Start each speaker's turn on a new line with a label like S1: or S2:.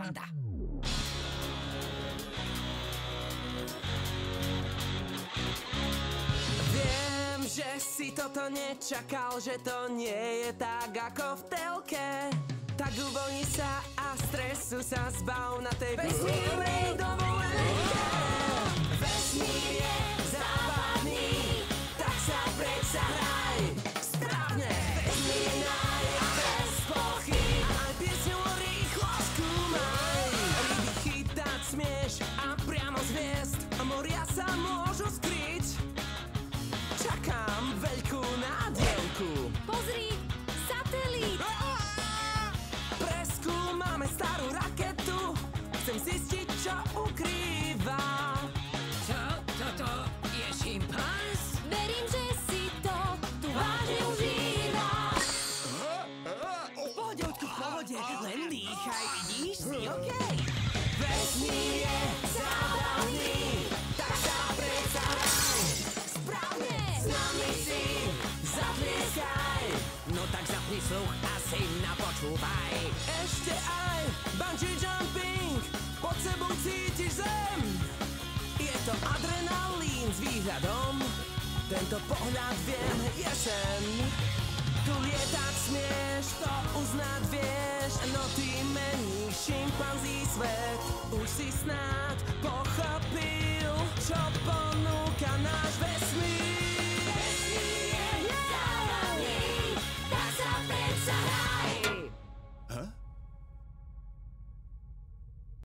S1: panda.
S2: Viem, že si toto nečakal, že to nie je tak ako v telke. Tak uvoľni sa a stresu sa zbav na tej vesmírnej dovolenke. Vesmír je zábavný, tak sa predsa hraj správne. Vesmírna je bez pochyb, aj piesňou rýchlo skúmaj. Ryby chytať smieš a priamo z hviezd moria sa môžu skryť. Čakám veľkú nádielku.
S3: Pozri, satelít!
S2: Preskúmame starú raketu, chcem zistiť, čo ukrýva.
S1: Čo? Toto je šimpanz?
S3: Verím, že si to tu vážne užívaš.
S2: Pohodňoutku v pohode, len dýchaj, vidíš, si okej. Vesmír je zábavný, tak sa predsa hraj správne. S nami si zatlieskaj,
S1: No tak zapni sluch a si napočúvaj.
S2: ešte aj bungee jumping, pod sebou cítiš zem. Je to adrenalín s výhľadom, tento pohľad viem, je sen. Tu lietať smieš, to uznať vieš, no ty menný šimpanzí svet už si snáď pochopil.